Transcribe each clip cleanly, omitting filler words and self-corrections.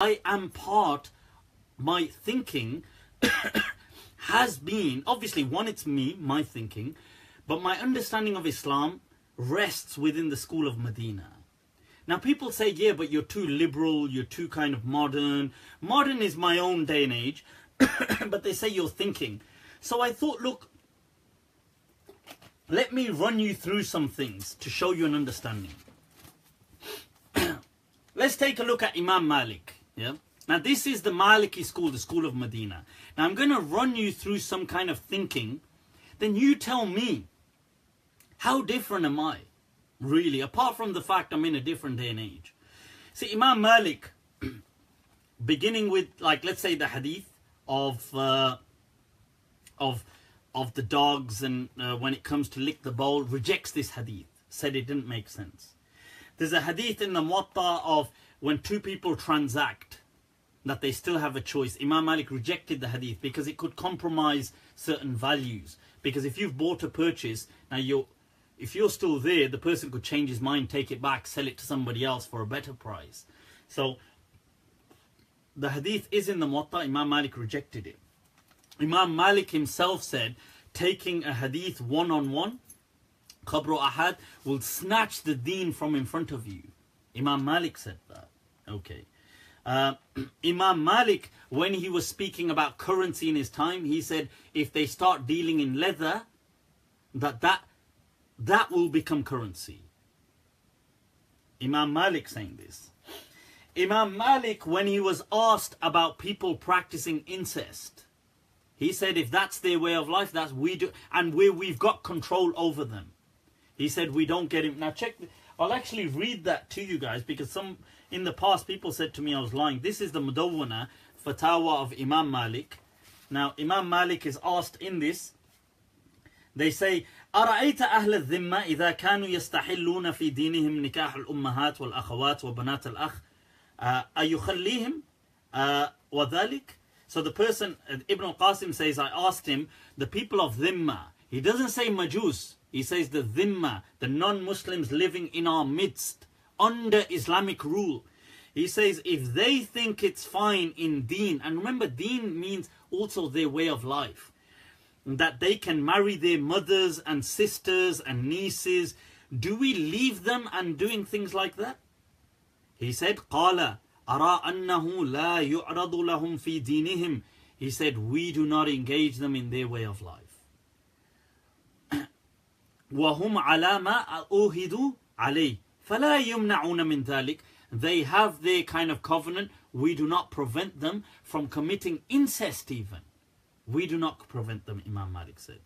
I am part, my thinking has been, obviously, one, it's me, my thinking, but my understanding of Islam rests within the school of Medina. Now people say, yeah, but you're too liberal, you're too kind of modern. Modern is my own day and age, but they say you're thinking. So I thought, look, let me run you through some things to show you an understanding. Let's take a look at Imam Malik. Yeah. Now this is the Maliki school, the school of Medina. Now I'm going to run you through some kind of thinking. Then you tell me, how different am I? Really, apart from the fact I'm in a different day and age. See, Imam Malik, beginning with, like, let's say the hadith of the dogs, and when it comes to lick the bowl, rejects this hadith. Said it didn't make sense. There's a hadith in the Muwatta of when two people transact, that they still have a choice. Imam Malik rejected the hadith because it could compromise certain values. Because if you've bought a purchase, now if you're still there, the person could change his mind, take it back, sell it to somebody else for a better price. So the hadith is in the Muwatta. Imam Malik rejected it. Imam Malik himself said, taking a hadith one-on-one, Khabru Ahad, will snatch the deen from in front of you. Imam Malik said that. Okay. Imam Malik, when he was speaking about currency in his time, he said, if they start dealing in leather, that will become currency. Imam Malik saying this. Imam Malik, when he was asked about people practicing incest, he said, if that's their way of life, that's we do, and we've got control over them. He said, we don't get him. Now check, I'll actually read that to you guys, because in the past people said to me I was lying. This is the Mudawwana Fatawa of Imam Malik. Now Imam Malik is asked in this. They say, أرأيت أهل الذمة إذا كانوا يستحلون في دينهم نكاح الأمهات والأخوات وبنات الأخ أيخليهم وذلك. So the person, Ibn al-Qasim says, I asked him, the people of Dhimma. He doesn't say Majus. He says the Dhimma, the non-Muslims living in our midst, under Islamic rule. He says, if they think it's fine in deen, and remember, deen means also their way of life, that they can marry their mothers and sisters and nieces, do we leave them and doing things like that? He said, قَالَ أَرَىٰ أَنَّهُ لَا يُعْرَضُ لَهُمْ فِي دِينِهِمْ. He said, we do not engage them in their way of life. وَهُمْ عَلَى مَا أُوهِدُوا عَلَيْهِ فَلَا يُمْنَعُونَ مِنْ ذَلِكَ. They have their kind of covenant. We do not prevent them from committing incest even. We do not prevent them, Imam Malik said.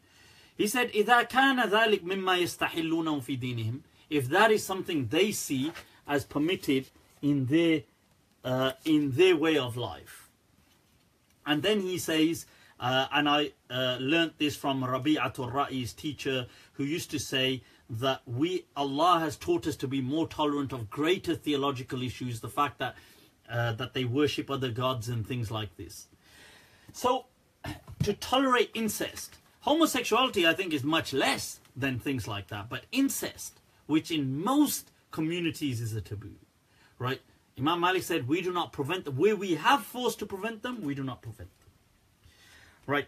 He said, إِذَا كَانَ ذَلِكَ مِمَّا يَسْتَحِلُّونَهُ فِي دِينِهِمْ. If that is something they see as permitted in their way of life. And then he says, and I learnt this from Rabi'atul Ra'i's teacher, who used to say that Allah has taught us to be more tolerant of greater theological issues, the fact that that they worship other gods and things like this. So, to tolerate incest, homosexuality I think is much less than things like that, but incest, which in most communities is a taboo, right? Imam Malik said, we do not prevent them. Where we have force to prevent them, we do not prevent them. Right?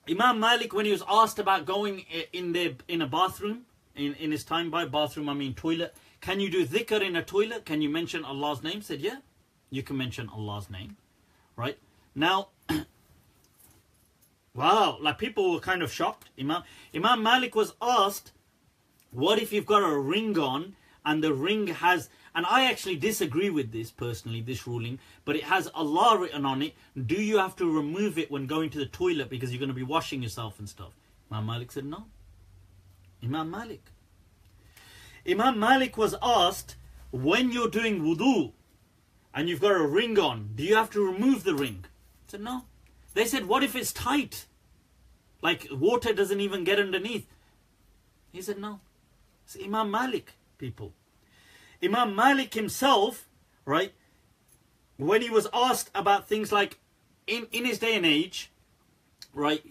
Imam Malik, when he was asked about going in a bathroom, in his time, by bathroom I mean toilet, can you do dhikr in a toilet? Can you mention Allah's name? Said, yeah, you can mention Allah's name. Right? Now, wow, like people were kind of shocked. Imam Malik was asked, what if you've got a ring on and the ring has, and I actually disagree with this personally, this ruling, but it has Allah written on it. Do you have to remove it when going to the toilet because you're going to be washing yourself and stuff? Imam Malik said no. Imam Malik was asked, when you're doing wudu and you've got a ring on, do you have to remove the ring? He said no. They said, what if it's tight? Like water doesn't even get underneath. He said no. It's Imam Malik, people. Imam Malik himself, right, when he was asked about things like, in his day and age, right,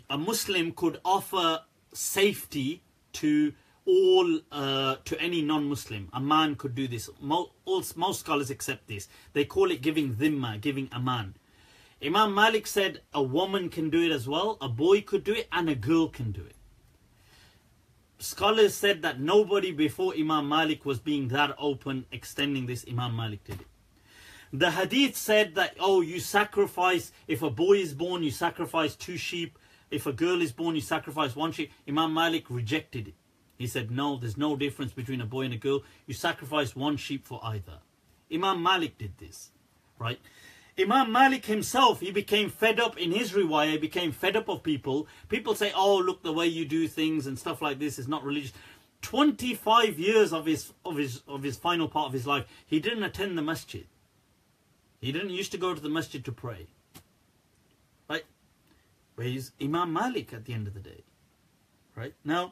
a Muslim could offer safety to all to any non-Muslim. A man could do this. Most scholars accept this. They call it giving dhimma, giving aman. Imam Malik said a woman can do it as well, a boy could do it, and a girl can do it. Scholars said that nobody before Imam Malik was being that open, extending this. Imam Malik did it. The hadith said that, oh, you sacrifice, if a boy is born, you sacrifice 2 sheep. If a girl is born, you sacrifice 1 sheep. Imam Malik rejected it. He said, no, there's no difference between a boy and a girl. You sacrifice 1 sheep for either. Imam Malik did this, right? Imam Malik himself, he became fed up in his riwayah, he became fed up of people. People say, oh, look, the way you do things and stuff like this is not religious. 25 years of his final part of his life, he didn't attend the masjid. He didn't used to go to the masjid to pray. Right? But he's Imam Malik at the end of the day. Right? Now,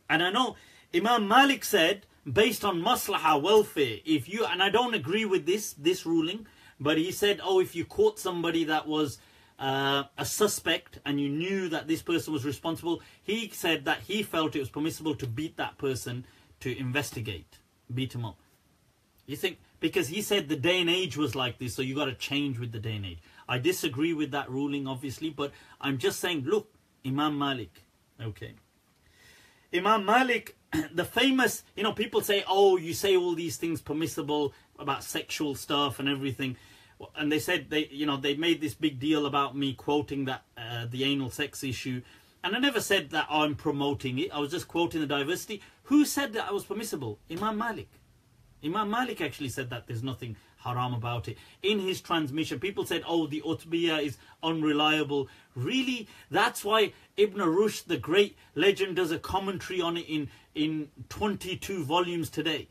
and I know Imam Malik said, based on maslahah, welfare, if you, and I don't agree with this ruling, but he said, oh, if you caught somebody that was a suspect and you knew that this person was responsible, he said that he felt it was permissible to beat that person to investigate, beat him up. You think, because he said the day and age was like this, so you got to change with the day and age. I disagree with that ruling, obviously, but I'm just saying, look, Imam Malik, okay. Imam Malik, the famous, you know, people say, oh, you say all these things permissible about sexual stuff and everything. And they said, they made this big deal about me quoting that, the anal sex issue. And I never said that I'm promoting it. I was just quoting the diversity. Who said that I was permissible? Imam Malik. Imam Malik actually said that there's nothing haram about it. In his transmission, people said, oh, the Utbiyah is unreliable. Really? That's why Ibn Rushd, the great legend, does a commentary on it in 22 volumes today.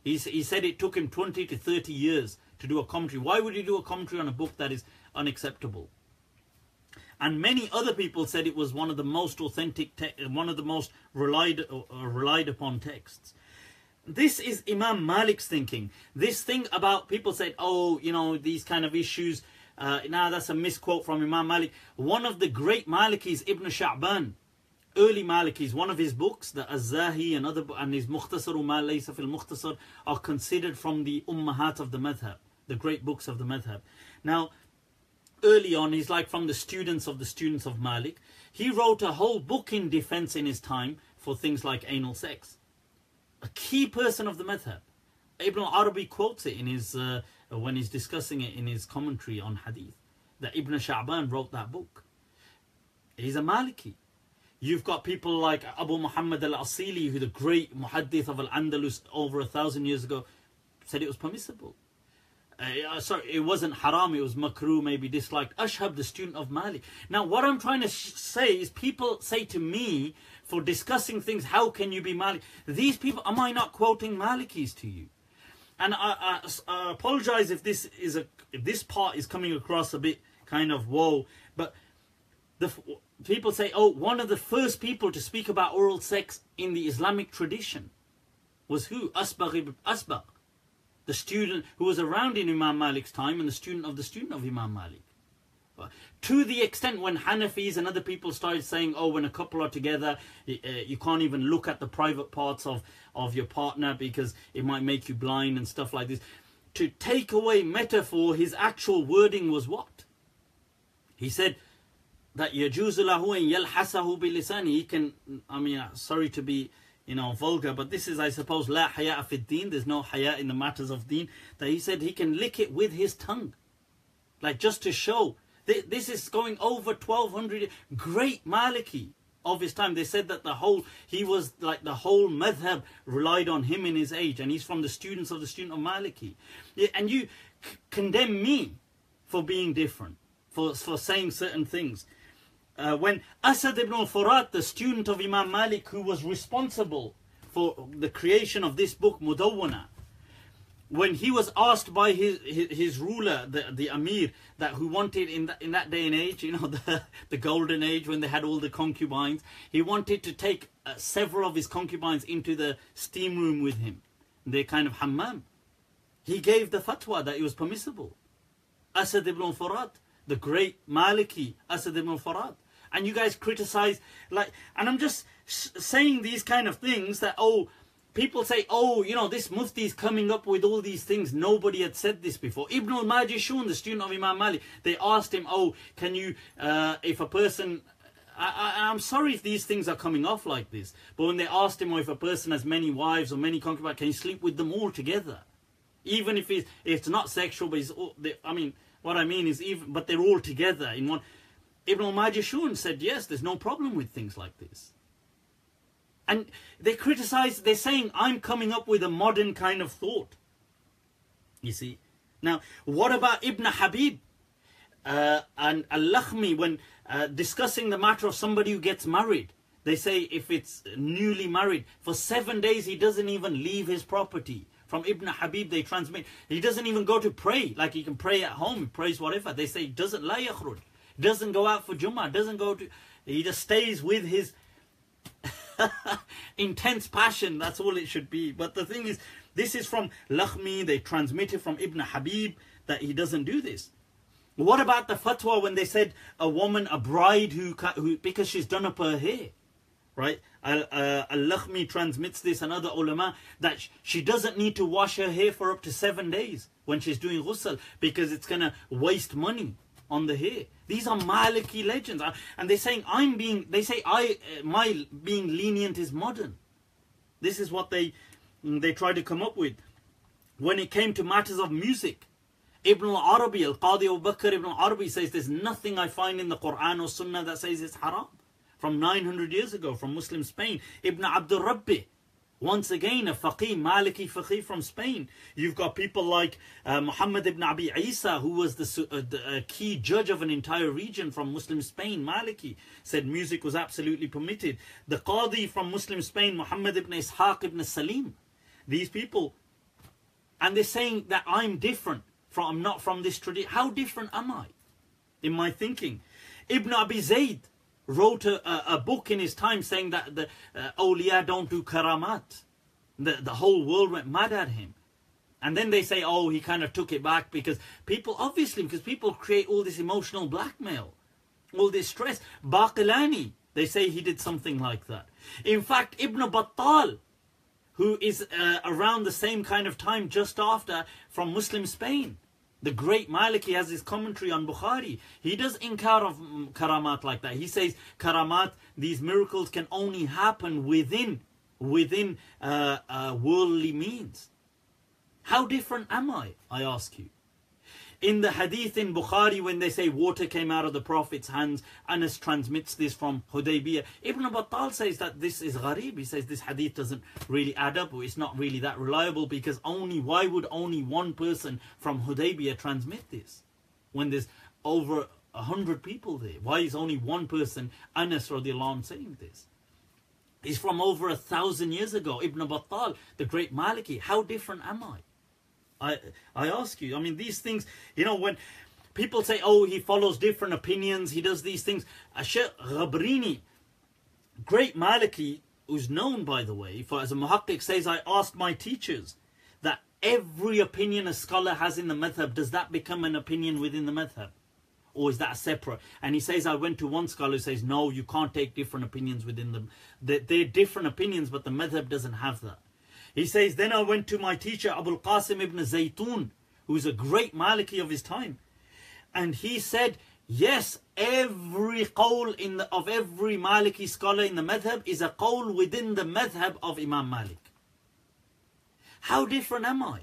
He said it took him 20 to 30 years to do a commentary. Why would he do a commentary on a book that is unacceptable? And many other people said it was one of the most authentic, one of the most relied upon texts. This is Imam Malik's thinking. This thing about people said, oh, you know, these kind of issues. Now that's a misquote from Imam Malik. One of the great Malikis, Ibn Sha'ban, early Malikis, one of his books, the Az-Zahi and his Mukhtasar Ma Laysa fil Mukhtasar, are considered from the Ummahat of the Madhab, the great books of the Madhab. Now, early on, he's like from the students of Malik. He wrote a whole book in defense in his time for things like anal sex. A key person of the madhab. Ibn Arabi quotes it in his when he's discussing it in his commentary on hadith, that Ibn Sha'ban wrote that book. He's a Maliki. You've got people like Abu Muhammad al-Asili, who the great muhaddith of Al-Andalus over 1,000 years ago, said it was permissible. Sorry, it wasn't haram, it was makruh, maybe disliked. Ashhab, the student of Malik. Now, what I'm trying to say is, people say to me, for discussing things, how can you be Malik? These people, am I not quoting Malikis to you? And I apologize if this part is coming across a bit kind of whoa, but people say, oh, one of the first people to speak about oral sex in the Islamic tradition was who? Asbagh ibn Asbagh, the student who was around in Imam Malik's time and the student of Imam Malik. To the extent when Hanafis and other people started saying, oh, when a couple are together, you can't even look at the private parts of your partner because it might make you blind and stuff like this. To take away metaphor, his actual wording was what? He said that يَجُوزُ لَهُ أَن يَلْحَسَهُ بِلِسَانِهِ. He can, I mean, sorry to be, vulgar, but this is, I suppose, لَا حَيَاءَ فِي الدِّينِ. There's no haya in the matters of deen. That he said he can lick it with his tongue. Like, just to show. This is going over 1200, great Maliki of his time. They said that he was like the whole madhab relied on him in his age, and he's from the student of Maliki. And you condemn me for being different, for saying certain things. When Asad ibn al-Furat, the student of Imam Malik, who was responsible for the creation of this book, Mudawwana, when he was asked by his ruler, the Amir, that who wanted in that day and age, the golden age when they had all the concubines, he wanted to take several of his concubines into the steam room with him, their kind of hammam. He gave the fatwa that it was permissible. Asad ibn al-Furat, the great Maliki, Asad ibn al-Furat. And you guys criticize, like, and I'm just saying these kind of things that, oh, people say, oh, you know, this Mufti is coming up with all these things. Nobody had said this before. Ibn al-Majishun, the student of Imam Malik, they asked him, oh, can you, if a person, I'm sorry if these things are coming off like this, but when they asked him, oh, if a person has many wives or many concubines, can you sleep with them all together? Even if it's not sexual, but I mean, what I mean is, but they're all together in one. Ibn al-Majishun said, yes, there's no problem with things like this. And they criticize, they're saying, I'm coming up with a modern kind of thought. You see? Now, what about Ibn Habib and Al-Lakhmi when discussing the matter of somebody who gets married? They say if it's newly married, for 7 days he doesn't even leave his property. From Ibn Habib they transmit, he doesn't even go to pray, like he can pray at home, he prays whatever. They say he doesn't la yakhruj, doesn't go out for Jummah, doesn't go to, he just stays with his intense passion. That's all it should be. But the thing is, this is from Lakhmi, they transmit it from Ibn Habib that he doesn't do this. What about the fatwa when they said a woman, a bride who because she's done up her hair, right? Al-Lakhmi transmits this, and other ulama, that she doesn't need to wash her hair for up to 7 days when she's doing ghusl, because it's going to waste money on the hair. These are Maliki legends, and they're saying my being lenient is modern. This is what they try to come up with. When it came to matters of music, Ibn al-Arabi, Al-Qadi Abu Bakr Ibn al-Arabi says, there's nothing I find in the Quran or Sunnah that says it's haram. From 900 years ago, from Muslim Spain. Ibn Abdul Rabbi, once again a faqih, Maliki faqih from Spain. You've got people like Muhammad ibn Abi Isa, who was the key judge of an entire region from Muslim Spain, Maliki, said music was absolutely permitted. The Qadi from Muslim Spain, Muhammad ibn Ishaq ibn Salim. These people, and they're saying that I'm different, I'm not from this tradition. How different am I in my thinking? Ibn Abi Zayd wrote a book in his time saying that the awliya don't do karamat. The whole world went mad at him. And then they say, oh, he kind of took it back because people create all this emotional blackmail, all this stress. Baqilani, they say he did something like that. In fact, Ibn Battal, who is around the same kind of time just after, from Muslim Spain, the great Maliki, has his commentary on Bukhari. He does inkar of karamat like that. He says karamat, these miracles can only happen within worldly means. How different am I ask you? In the hadith in Bukhari, when they say water came out of the Prophet's hands, Anas transmits this from Hudaybiyah. Ibn Battal says that this is gharib. He says this hadith doesn't really add up, or it's not really that reliable, because why would only one person from Hudaybiyah transmit this when there's over 100 people there? Why is only one person, Anas radiallahu anhu, saying this? He's from over 1,000 years ago. Ibn Battal, the great Maliki. How different am I? I ask you, I mean, these things, you know, when people say, oh, he follows different opinions, he does these things. Shaykh Ghabrini, great Maliki, who's known, by the way, as a muhaqqiq, says, I asked my teachers that every opinion a scholar has in the madhab, does that become an opinion within the madhab? Or is that separate? And he says, I went to one scholar who says, no, you can't take different opinions within them. They're different opinions, but the madhab doesn't have that. He says, then I went to my teacher, Abul Qasim ibn Zaytun, who's a great Maliki of his time. And he said, yes, every qawl of every Maliki scholar in the madhab is a qawl within the madhab of Imam Malik. How different am I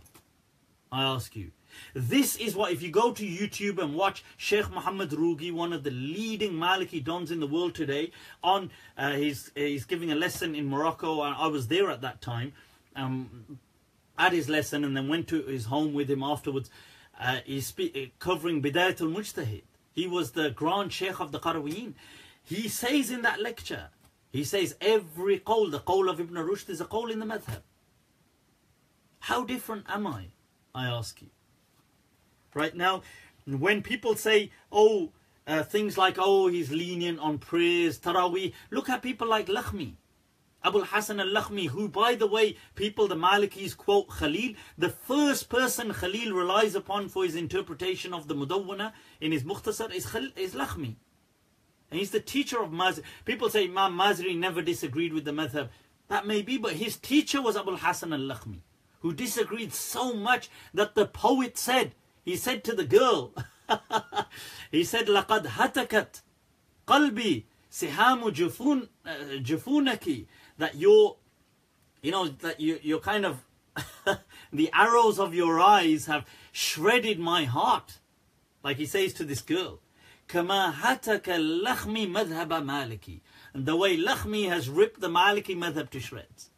ask you? This is what, if you go to YouTube and watch Sheikh Muhammad Rugi, one of the leading Maliki dons in the world today, on he's giving a lesson in Morocco, and I was there at that time. At his lesson, and then went to his home with him afterwards. He's covering Bidayatul Mujtahid. He was the grand sheikh of the Qarawiyyin. He says in that lecture, he says every qawl, the qawl of Ibn Rushd, is a qawl in the madhab. How different am I ask you? Right now, when people say, oh, things like, oh, he's lenient on prayers, Taraweeh, look at people like Lakhmi. Abul Hasan al-Lakhmi, who, by the way, the Malikis quote Khalil. The first person Khalil relies upon for his interpretation of the Mudawwana in his Mukhtasar is Lakhmi. And he's the teacher of Mazhab. People say Imam Mazri never disagreed with the madhab. That may be, but his teacher was Abul Hasan al-Lakhmi, who disagreed so much that the poet said, he said to the girl, he said, لَقَدْ هَتَكَتْ قَلْبِي سِهَامُ جُفُونَكِ, that you're kind of, the arrows of your eyes have shredded my heart. Like he says to this girl, كَمَا هَتَكَ اللَّخْمِ مَذْهَبَ مَالِكِ, and the way Lakhmi has ripped the Maliki madhab to shreds.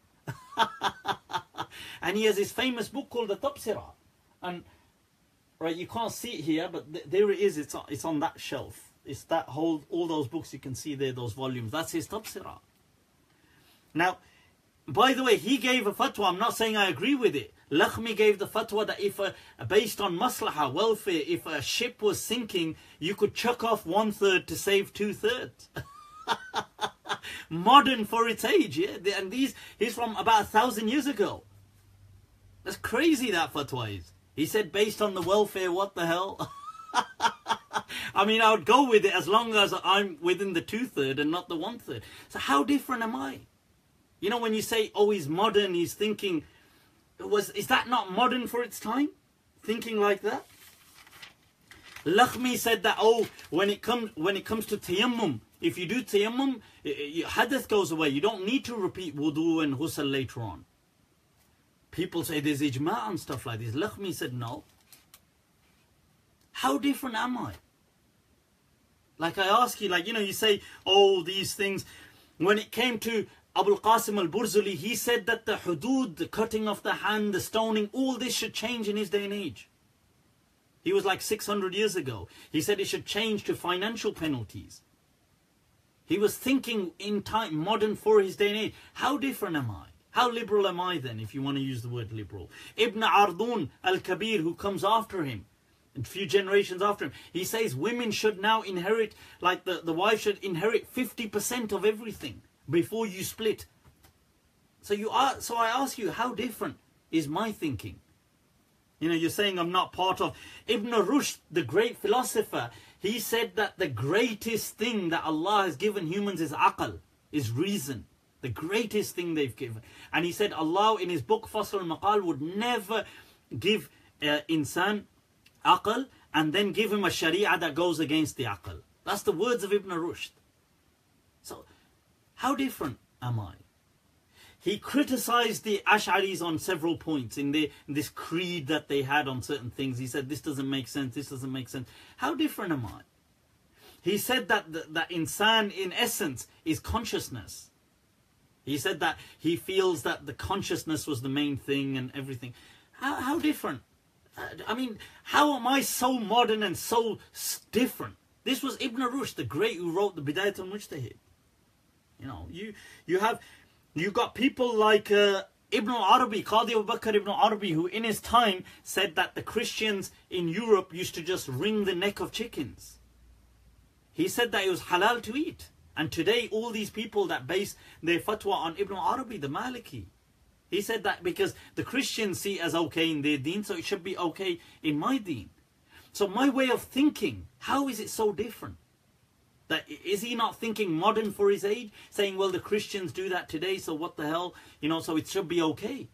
And he has his famous book called the Tabsira. And right, you can't see it here, but there it is. It's on that shelf. It's that whole, all those books you can see there, those volumes. That's his Tabsira. Now, by the way, he gave a fatwa. I'm not saying I agree with it. Lakhmi gave the fatwa that if based on maslaha, welfare, if a ship was sinking, you could chuck off 1/3 to save 2/3. Modern for its age, yeah. And he's from about 1,000 years ago. That's crazy, that fatwa is. He said based on the welfare, what the hell? I mean, I would go with it as long as I'm within the 2/3 and not the 1/3. So how different am I? You know, when you say, oh, he's modern, he's thinking, is that not modern for its time? Thinking like that? Lakhmi said that, oh, when it comes to tayammum, if you do tayammum, hadath goes away. You don't need to repeat wudu and ghusl later on. People say there's ijma' and stuff like this. Lakhmi said no. How different am I? Like I ask you, like, you know, you say, oh, these things. When it came to Abul Qasim al-Burzuli, he said that the hudud, the cutting of the hand, the stoning, all this should change in his day and age. He was like 600 years ago. He said it should change to financial penalties. He was thinking in time, modern for his day and age. How different am I? How liberal am I then, if you want to use the word liberal? Ibn Ardun al-Kabir, who comes after him, a few generations after him, he says women should now inherit, like the wife should inherit 50% of everything before you split. So I ask you, how different is my thinking? You know, you're saying I'm not part of. Ibn Rushd, the great philosopher, he said that the greatest thing that Allah has given humans is aql, is reason. The greatest thing they've given. And he said Allah in his book Fasl al-Maqal would never give insan aql and then give him a sharia that goes against the aql. That's the words of Ibn Rushd. So, how different am I? He criticized the Ash'aris on several points in this creed that they had on certain things. He said, this doesn't make sense, this doesn't make sense. How different am I? He said that insan in essence is consciousness. He said that he feels that the consciousness was the main thing and everything. How different? I mean, how am I so modern and so different? This was Ibn Rushd, the great, who wrote the Bidayat al-Mujtahid. You know, you got people like Ibn Arabi, Qadi Abu Bakr Ibn Arabi, who in his time said that the Christians in Europe used to just wring the neck of chickens. He said that it was halal to eat. And today, all these people that base their fatwa on Ibn Arabi, the Maliki, he said that because the Christians see it as okay in their deen, so it should be okay in my deen. So my way of thinking, how is it so different? That is he not thinking modern for his age? Saying, well, the Christians do that today, so what the hell? You know, so it should be okay.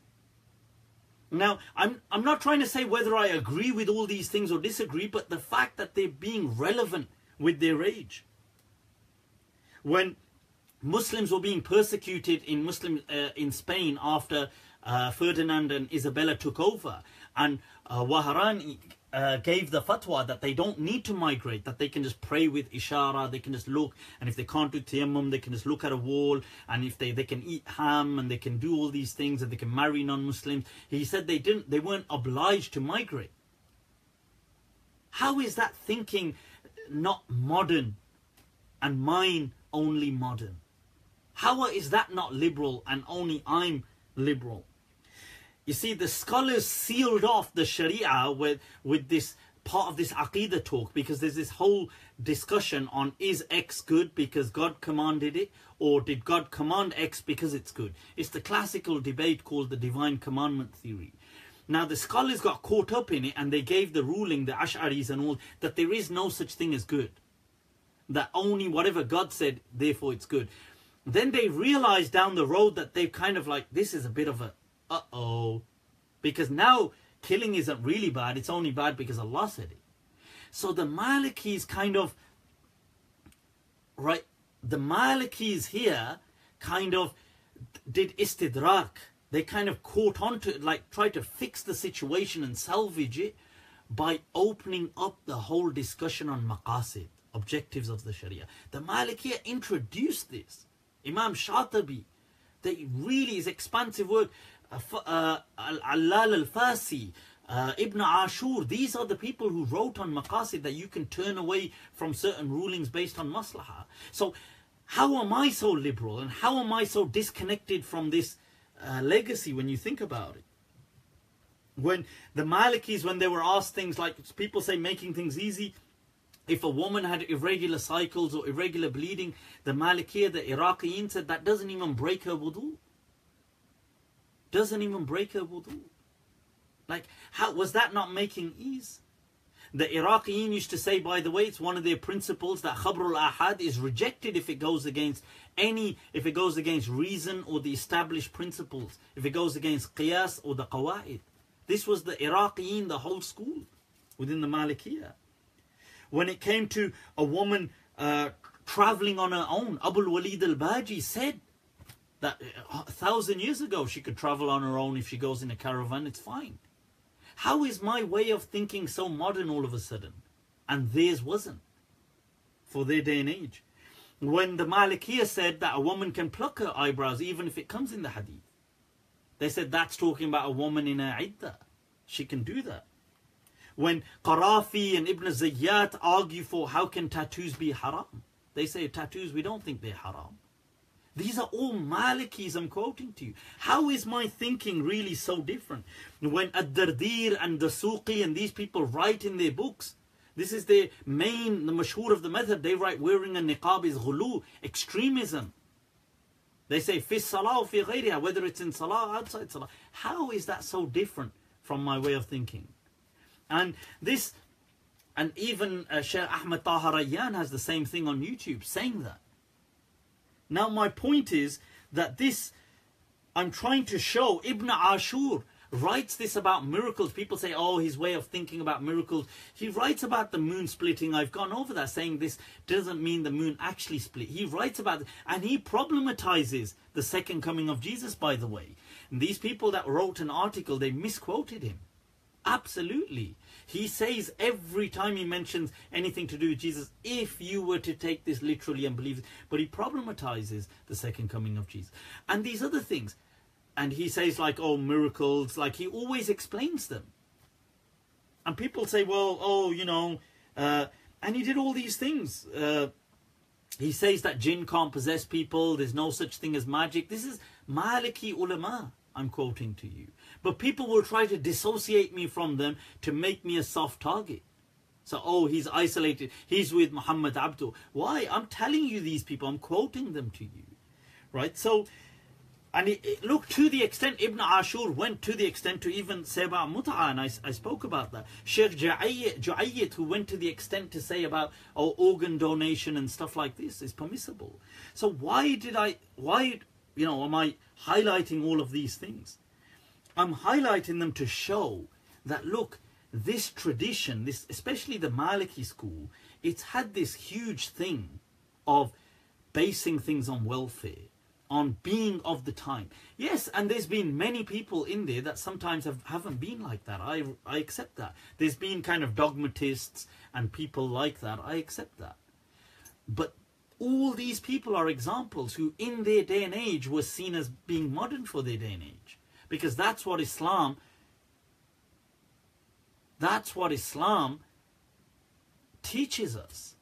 Now, I'm not trying to say whether I agree with all these things or disagree, but the fact that they're being relevant with their age. When Muslims were being persecuted in Spain after Ferdinand and Isabella took over, and Waharan gave the fatwa that they don't need to migrate, that they can just pray with ishara, they can just look, and if they can't do tayammum, they can just look at a wall, and if they can eat ham, and they can do all these things, and they can marry non-Muslims. He said they weren't obliged to migrate. How is that thinking not modern and mine only modern? How is that not liberal and only I'm liberal? You see, the scholars sealed off the Sharia with this part of this Aqidah talk, because there's this whole discussion on, is X good because God commanded it, or did God command X because it's good? It's the classical debate called the divine commandment theory. Now the scholars got caught up in it, and they gave the ruling, the Ash'aris and all, that there is no such thing as good. that only whatever God said, therefore it's good. Then they realize down the road that they've kind of like, this is a bit of a uh-oh. Because now killing isn't really bad, it's only bad because Allah said it. So the Malikis kind of, right, the Malikis here kind of did istidrak. They kind of caught on to it, like tried to fix the situation and salvage it by opening up the whole discussion on maqasid, objectives of the Sharia. The Malikiya introduced this. Imam Shatibi, they really is expansive work. Al-Allal al-Fasi, Ibn Ashur, these are the people who wrote on maqasid that you can turn away from certain rulings based on maslahah. So how am I so liberal and how am I so disconnected from this legacy when you think about it? When the Malikis, when they were asked things like, people say making things easy, if a woman had irregular cycles or irregular bleeding, the Malikiyya, the Iraqiyin said that doesn't even break her wudu. Doesn't even break her wudu. Like, how was that not making ease? The Iraqiyin used to say, by the way, it's one of their principles that Khabrul Ahad is rejected if it goes against if it goes against reason or the established principles, if it goes against Qiyas or the Qawa'id. This was the Iraqiyin, the whole school within the Malikiyya. When it came to a woman traveling on her own, Abu Walid al-Baji said that 1,000 years ago she could travel on her own if she goes in a caravan, it's fine. How is my way of thinking so modern all of a sudden? And theirs wasn't for their day and age. When the Malikiyya said that a woman can pluck her eyebrows even if it comes in the hadith, they said that's talking about a woman in her iddah. She can do that. When Qarafi and Ibn Zayyat argue for how can tattoos be haram, they say tattoos, we don't think they're haram. These are all Malikis I'm quoting to you. How is my thinking really so different? When Ad-Dardir and the Suqi and these people write in their books, this is their main, the mashhur of the madhab, they write wearing a niqab is ghulu, extremism. They say fi salah or fi ghayriha, whether it's in salah or outside salah. How is that so different from my way of thinking? And this, and even Shaykh Ahmed Taha Rayyan has the same thing on YouTube saying that. Now my point is that this, I'm trying to show, Ibn Ashur writes this about miracles. People say, oh, his way of thinking about miracles. He writes about the moon splitting. I've gone over that, saying this doesn't mean the moon actually split. He writes about it, and he problematizes the second coming of Jesus, by the way. And these people that wrote an article, they misquoted him. Absolutely. He says every time he mentions anything to do with Jesus, if you were to take this literally and believe it, but he problematizes the second coming of Jesus. And these other things. And he says like, oh, miracles, like he always explains them. And people say, well, oh, you know, and he did all these things. He says that jinn can't possess people. There's no such thing as magic. This is Maliki ulama I'm quoting to you. But people will try to dissociate me from them to make me a soft target. So, oh, he's isolated. He's with Muhammad Abdu. Why? I'm telling you these people. I'm quoting them to you. Right? So, and look, to the extent Ibn Ashur went to the extent to even say about mut'a, and I spoke about that. Sheikh Ju'ayyid, who went to the extent to say about organ donation and stuff like this is permissible. So why, you know, am I highlighting all of these things? I'm highlighting them to show that, look, this tradition, this, especially the Maliki school, it's had this huge thing of basing things on welfare, on being of the time. Yes, and there's been many people in there that sometimes haven't been like that. I accept that. There's been kind of dogmatists and people like that. I accept that. But all these people are examples who in their day and age were seen as being modern for their day and age. Because that's what Islam teaches us.